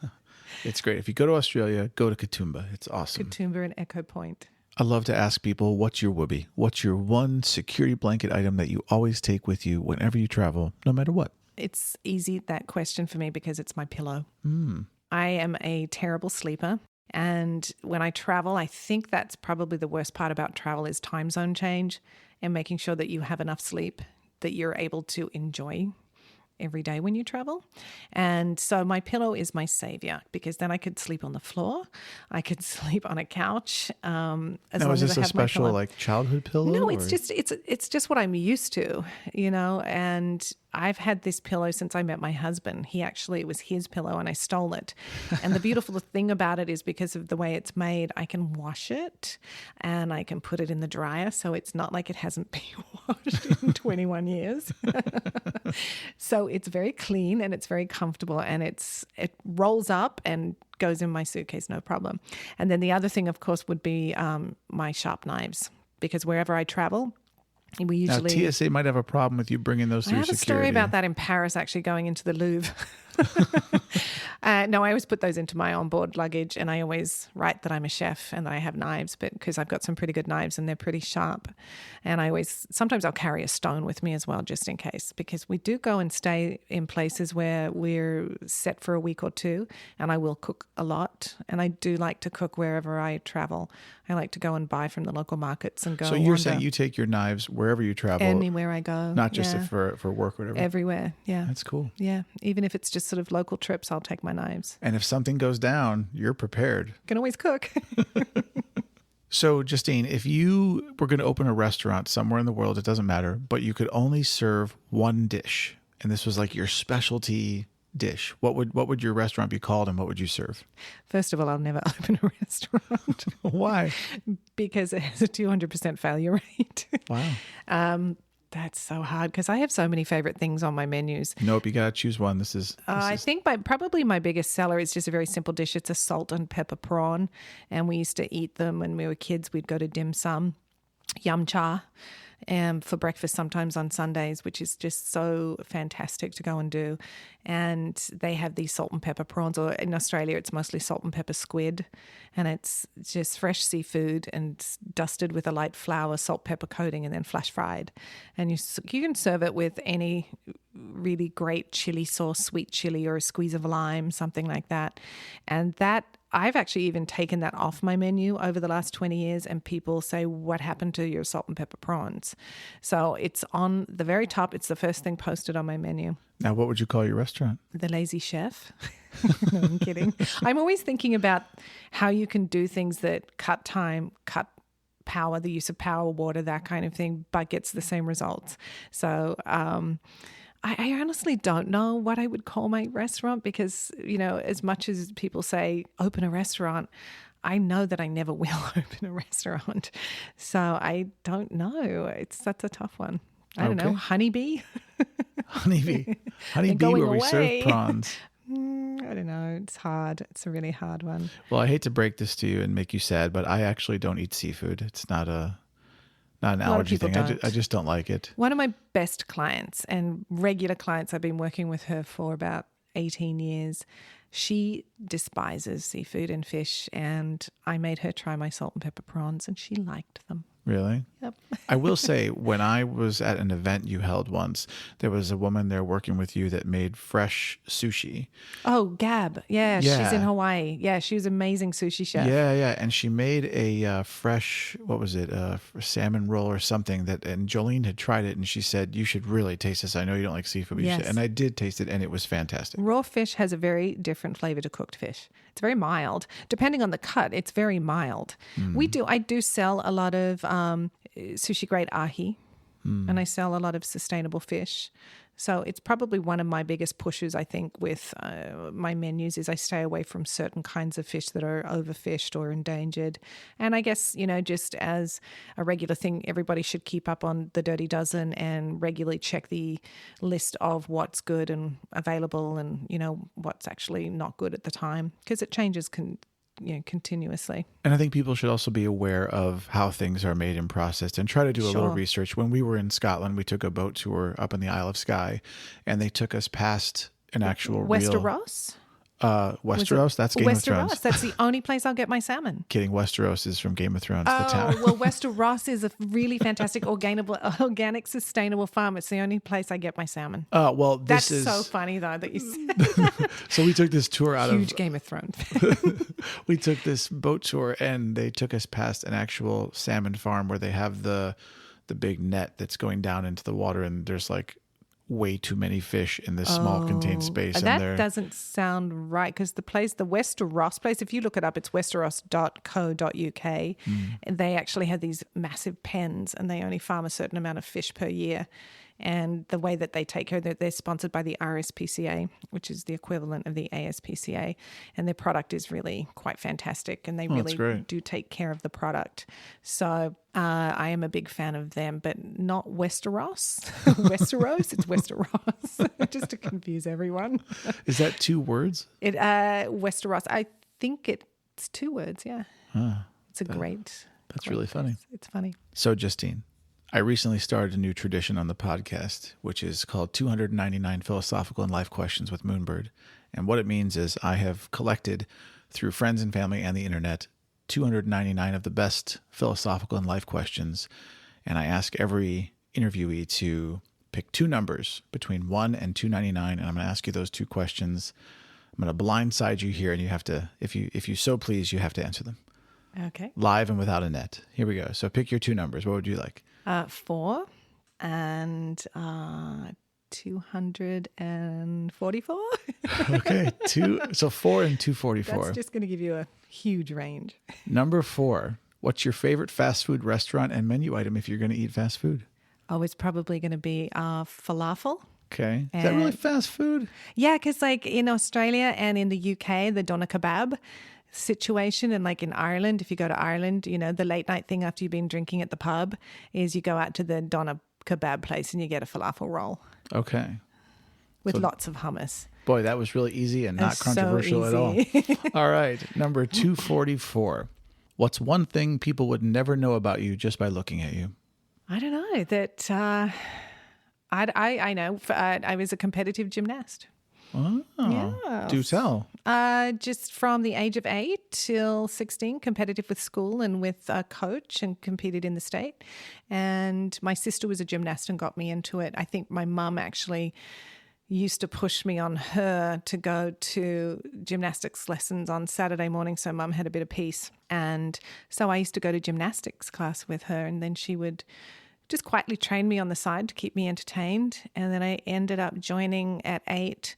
It's great. If you go to Australia, go to Katoomba. It's awesome. Katoomba and Echo Point. I love to ask people, what's your whoopee? What's your one security blanket item that you always take with you whenever you travel, no matter what? It's easy, that question for me, because it's my pillow. I am a terrible sleeper. And when I travel, I think that's probably the worst part about travel is time zone change and making sure that you have enough sleep that you're able to enjoy every day when you travel. And so my pillow is my savior because then I could sleep on the floor. I could sleep on a couch. Now, is this a special childhood pillow? No, it's just what I'm used to, and I've had this pillow since I met my husband. It was his pillow and I stole it. And the beautiful thing about it is because of the way it's made, I can wash it and I can put it in the dryer. So it's not like it hasn't been washed in 21 years. So it's very clean and it's very comfortable, and it rolls up and goes in my suitcase, no problem. And then the other thing, of course, would be my sharp knives, because wherever I travel, we usually... Now, TSA might have a problem with you bringing those through I have security. a story about that in Paris, actually, going into the Louvre. No, I always put those into my onboard luggage, and I always write that I'm a chef and that I have knives, but because I've got some pretty good knives and they're pretty sharp. And sometimes I'll carry a stone with me as well, just in case, because we do go and stay in places where we're set for a week or two, and I will cook a lot. And I do like to cook wherever I travel. I like to go and buy from the local markets and go. So you're saying you take your knives wherever you travel? Anywhere I go. Not just for work or whatever? Everywhere, yeah. That's cool. Yeah, even if it's just sort of local trips, I'll take my knives. And if something goes down, you're prepared. Can always cook. So, Justine, if you were going to open a restaurant somewhere in the world, it doesn't matter, but you could only serve one dish, and this was like your specialty dish, what would your restaurant be called, and what would you serve? First of all, I'll never open a restaurant. Why? Because it has a 200% failure rate. Wow. That's so hard because I have so many favorite things on my menus. Nope, you got to choose one. I think probably my biggest seller is just a very simple dish. It's a salt and pepper prawn, and we used to eat them when we were kids. We'd go to dim sum, yum cha, for breakfast sometimes on Sundays, which is just so fantastic to go and do. And they have these salt and pepper prawns, or in Australia it's mostly salt and pepper squid, and it's just fresh seafood and dusted with a light flour, salt, pepper coating, and then flash fried. And you can serve it with any really great chili sauce, sweet chili, or a squeeze of lime, something like that. And that I've actually even taken that off my menu over the last 20 years, and people say, what happened to your salt and pepper prawns? So it's on the very top. It's the first thing posted on my menu. Now, what would you call your restaurant? The Lazy Chef. No, I'm kidding. I'm always thinking about how you can do things that cut time, cut power, the use of power, water, that kind of thing, but gets the same results. So, I honestly don't know what I would call my restaurant because, as much as people say open a restaurant, I know that I never will open a restaurant. So I don't know. That's a tough one. I don't know. Honeybee? Honeybee where we serve prawns. I don't know. It's hard. It's a really hard one. Well, I hate to break this to you and make you sad, but I actually don't eat seafood. It's not an allergy thing. I just don't like it. One of my best clients and regular clients, I've been working with her for about 18 years. She despises seafood and fish, and I made her try my salt and pepper prawns, and she liked them. Really? Yep. I will say, when I was at an event you held once, there was a woman there working with you that made fresh sushi. Oh, Gab. Yeah, she's in Hawaii. Yeah, she was an amazing sushi chef. Yeah. And she made a fresh, what was it, salmon roll or something and Jolene had tried it and she said, you should really taste this. I know you don't like seafood, but you should. And I did taste it and it was fantastic. Raw fish has a very different flavor to cooked fish. It's very mild. Depending on the cut, it's very mild. I do sell a lot of sushi grade ahi, and I sell a lot of sustainable fish. So it's probably one of my biggest pushes, I think, with my menus is I stay away from certain kinds of fish that are overfished or endangered. And I guess, just as a regular thing, everybody should keep up on the Dirty Dozen and regularly check the list of what's good and available and, what's actually not good at the time, because it changes continuously. And I think people should also be aware of how things are made and processed and try to do a little research. When we were in Scotland, we took a boat tour up in the Isle of Skye, and they took us past an actual Westeros? Westeros? That's Game of Thrones. Westeros. That's the only place I'll get my salmon. Kidding. Westeros is from Game of Thrones, the town. Well, Westeros is a really fantastic organic, sustainable farm. It's the only place I get my salmon. That's so funny, though, that you said that. So we took this tour Huge Game of Thrones. We took this boat tour, and they took us past an actual salmon farm where they have the big net that's going down into the water, and there's like way too many fish in this small contained space. That doesn't sound right, because the Westeros place, if you look it up, it's westeros.co.uk, and they actually have these massive pens, and they only farm a certain amount of fish per year. And the way that they take care of it, they're sponsored by the RSPCA, which is the equivalent of the ASPCA. And their product is really quite fantastic. And they really do take care of the product. So I am a big fan of them, but not Westeros. Westeros, it's Westeros, just to confuse everyone. Is that 2 words? Westeros, I think it's 2 words, yeah. It's a great... That's really funny. It's funny. So, Justine, I recently started a new tradition on the podcast, which is called 299 Philosophical and Life Questions with Moonbird. And what it means is I have collected, through friends and family and the internet, 299 of the best philosophical and life questions. And I ask every interviewee to pick 2 numbers between 1 and 299. And I'm going to ask you those 2 questions. I'm going to blindside you here, and you have to, if you so please, you have to answer them. Okay. Live and without a net. Here we go. So pick your 2 numbers. What would you like? 4 and 244. Okay. 2. So 4 and 244. That's just going to give you a huge range. Number 4. What's your favorite fast food restaurant and menu item if you're going to eat fast food? Oh, it's probably going to be falafel. Okay. Is that really fast food? Yeah, because like in Australia and in the UK, the doner kebab situation, and like in Ireland, if you go to Ireland, the late night thing after you've been drinking at the pub is you go out to the doner kebab place and you get a falafel roll. Okay. With lots of hummus. Boy, that was really easy and not It's controversial at all. All right. Number 244. What's one thing people would never know about you just by looking at you? I don't know. That I know. I was a competitive gymnast. Oh, yes. Do tell. Just from the age of 8 till 16, competitive with school and with a coach, and competed in the state. And my sister was a gymnast and got me into it. I think my mum actually used to push me on her to go to gymnastics lessons on Saturday morning, so mum had a bit of peace. And so I used to go to gymnastics class with her, and then she would just quietly train me on the side to keep me entertained. And then I ended up joining at 8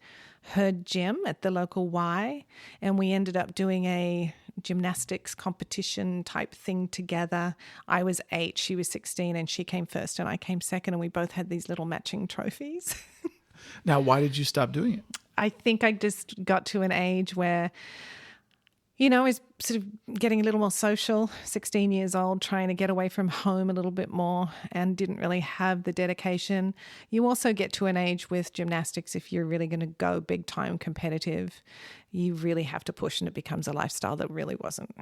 her gym at the local Y, and we ended up doing a gymnastics competition type thing together. I was 8, she was 16, and she came first and I came second, and we both had these little matching trophies. Now, why did you stop doing it? I think I just got to an age where, I was sort of getting a little more social, 16 years old, trying to get away from home a little bit more, and didn't really have the dedication. You also get to an age with gymnastics, if you're really going to go big time competitive, you really have to push, and it becomes a lifestyle that really wasn't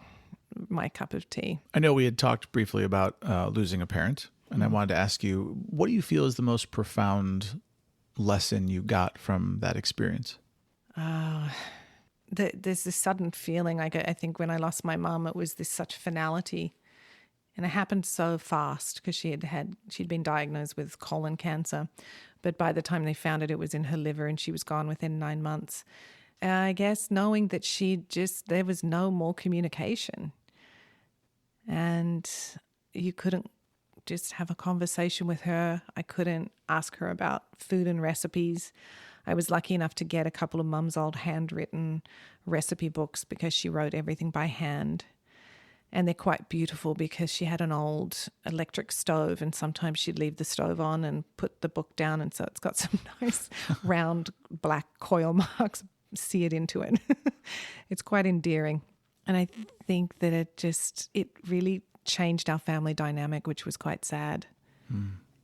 my cup of tea. I know we had talked briefly about losing a parent, and I wanted to ask you, what do you feel is the most profound lesson you got from that experience? There's this sudden feeling. I think when I lost my mum, it was this such finality, and it happened so fast because she'd been diagnosed with colon cancer, but by the time they found it, it was in her liver, and she was gone within 9 months. I guess knowing that there was no more communication, and you couldn't just have a conversation with her. I couldn't ask her about food and recipes. I was lucky enough to get a couple of mum's old handwritten recipe books because she wrote everything by hand. And they're quite beautiful because she had an old electric stove, and sometimes she'd leave the stove on and put the book down, and so it's got some nice round black coil marks seared into it. It's quite endearing. And I think that it really changed our family dynamic, which was quite sad.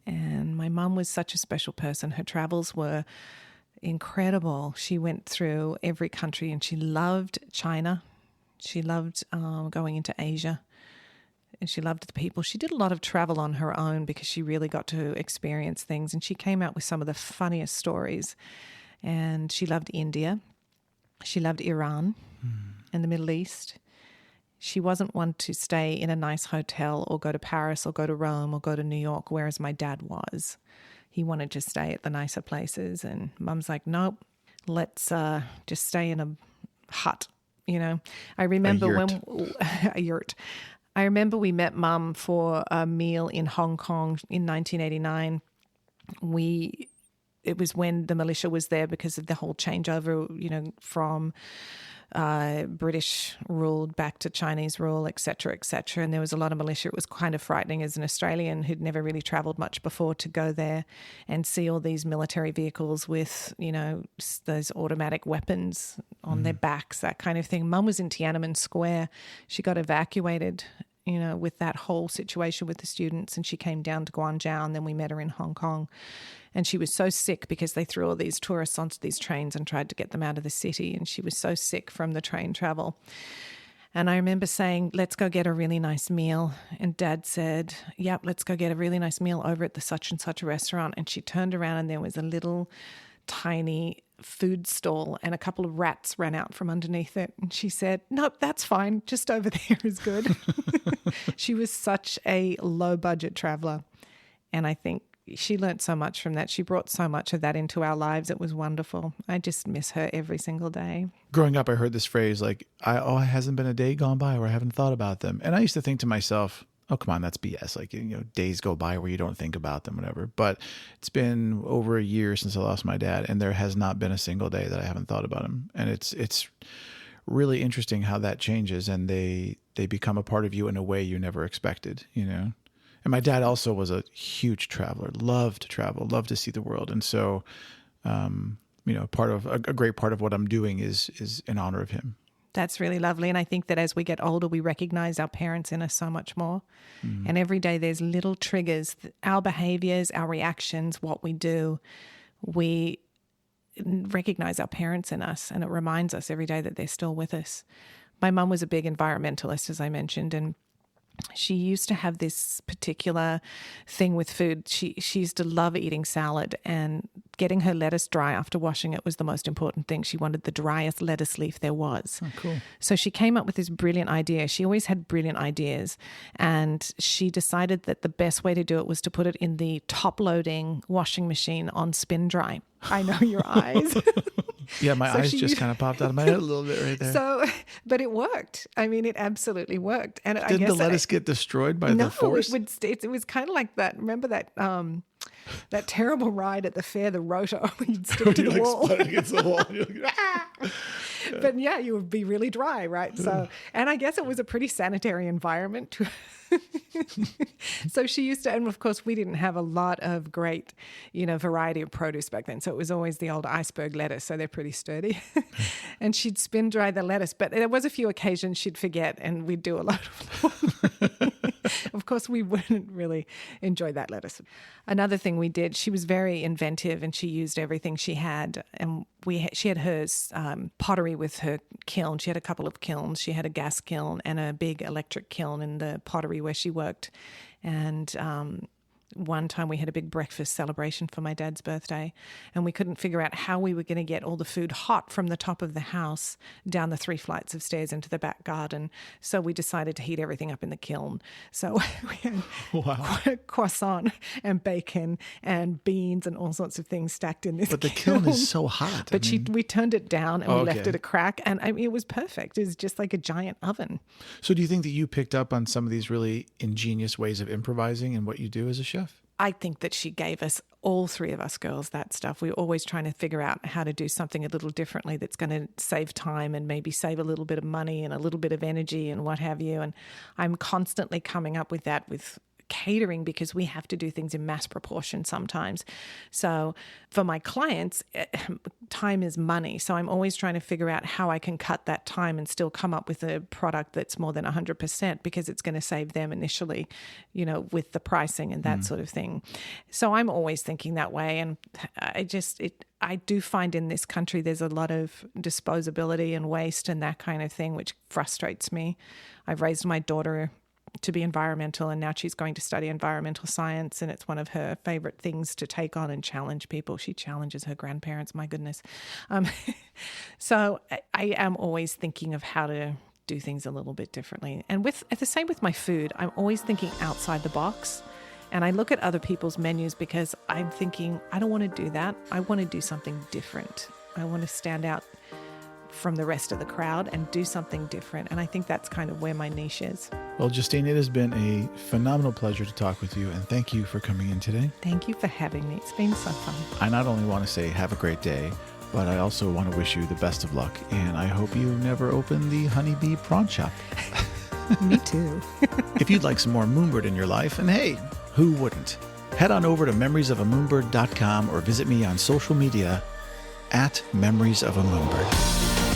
And my mum was such a special person. Her travels were incredible. She went through every country, and she loved China. She loved going into Asia, and she loved the people. She did a lot of travel on her own because she really got to experience things, and she came out with some of the funniest stories. And she loved India. She loved Iran and the Middle East. She wasn't one to stay in a nice hotel or go to Paris or go to Rome or go to New York, whereas my dad was. He wanted to stay at the nicer places, and Mum's like, nope, let's just stay in a hut, I remember a yurt. I remember we met Mum for a meal in Hong Kong in 1989. it was when the militia was there because of the whole changeover, from British ruled back to Chinese rule, et cetera, et cetera. And there was a lot of militia. It was kind of frightening as an Australian who'd never really travelled much before to go there and see all these military vehicles with, those automatic weapons on their backs, that kind of thing. Mum was in Tiananmen Square. She got evacuated, with that whole situation with the students, and she came down to Guangzhou, and then we met her in Hong Kong. And she was so sick because they threw all these tourists onto these trains and tried to get them out of the city. And she was so sick from the train travel. And I remember saying, let's go get a really nice meal. And Dad said, yep, let's go get a really nice meal over at the such and such a restaurant. And she turned around and there was a little tiny food stall and a couple of rats ran out from underneath it. And she said, nope, that's fine. Just over there is good. She was such a low budget traveler. And I think she learned so much from that. She brought so much of that into our lives. It was wonderful. I just miss her every single day. Growing up, I heard this phrase it hasn't been a day gone by where I haven't thought about them. And I used to think to myself, oh, come on, that's BS. Days go by where you don't think about them, whatever. But it's been over a year since I lost my dad, and there has not been a single day that I haven't thought about him. And it's really interesting how that changes, and they become a part of you in a way you never expected, And my dad also was a huge traveler, loved to travel, loved to see the world. And so, part of a great part of what I'm doing is in honor of him. That's really lovely. And I think that as we get older, we recognize our parents in us so much more. And every day there's little triggers, our behaviors, our reactions, what we do. We recognize our parents in us, and it reminds us every day that they're still with us. My mum was a big environmentalist, as I mentioned, and she used to have this particular thing with food. She used to love eating salad, and getting her lettuce dry after washing it was the most important thing. She wanted the driest lettuce leaf there was. Oh, cool. So she came up with this brilliant idea. She always had brilliant ideas, and she decided that the best way to do it was to put it in the top-loading washing machine on spin dry. I know your eyes. Yeah, my eyes just kind of popped out of my head a little bit right there. But it worked. I mean, it absolutely worked. And Did the lettuce get destroyed by the force? No, it was kind of like that. Remember that that terrible ride at the fair, the rotor, where you'd stick to the wall. Against the wall. You're like, ah! But yeah, you would be really dry, right? So, and I guess it was a pretty sanitary environment. So she used to, and of course we didn't have a lot of great, variety of produce back then. So it was always the old iceberg lettuce. So they're pretty sturdy. And she'd spin dry the lettuce, but there was a few occasions she'd forget and we'd do a lot of Of course, we wouldn't really enjoy that lettuce. Another thing we did, she was very inventive and she used everything she had. And she had hers pottery with her kiln. She had a couple of kilns. She had a gas kiln and a big electric kiln in the pottery where she worked. And one time we had a big breakfast celebration for my dad's birthday, and we couldn't figure out how we were going to get all the food hot from the top of the house down the 3 flights of stairs into the back garden. So we decided to heat everything up in the kiln. So we had croissant and bacon and beans and all sorts of things stacked in this But the kiln is so hot. But we turned it down and we left it a crack, and it was perfect. It was just like a giant oven. So do you think that you picked up on some of these really ingenious ways of improvising in what you do as a chef? I think that she gave us, all 3 of us girls, that stuff. We were always trying to figure out how to do something a little differently that's going to save time and maybe save a little bit of money and a little bit of energy and what have you. And I'm constantly coming up with that with catering, because we have to do things in mass proportion sometimes. So for my clients, time is money. So I'm always trying to figure out how I can cut that time and still come up with a product that's more than 100%, because it's going to save them initially, with the pricing and that sort of thing. So I'm always thinking that way. And I do find in this country there's a lot of disposability and waste and that kind of thing, which frustrates me. I've raised my daughter to be environmental, and now she's going to study environmental science, and it's one of her favorite things to take on and challenge people. She challenges her grandparents, my goodness. So I am always thinking of how to do things a little bit differently. And the same with my food, I'm always thinking outside the box. And I look at other people's menus because I'm thinking, I don't want to do that. I want to do something different. I want to stand out from the rest of the crowd and do something different. And I think that's kind of where my niche is. Well, Justine, it has been a phenomenal pleasure to talk with you, and thank you for coming in today. Thank you for having me. It's been so fun. I not only want to say have a great day, but I also want to wish you the best of luck, and I hope you never open the Honeybee Prawn Shop. Me too. If you'd like some more Moonbird in your life, and hey, who wouldn't? Head on over to memoriesofamoonbird.com or visit me on social media @memoriesofamoonbird.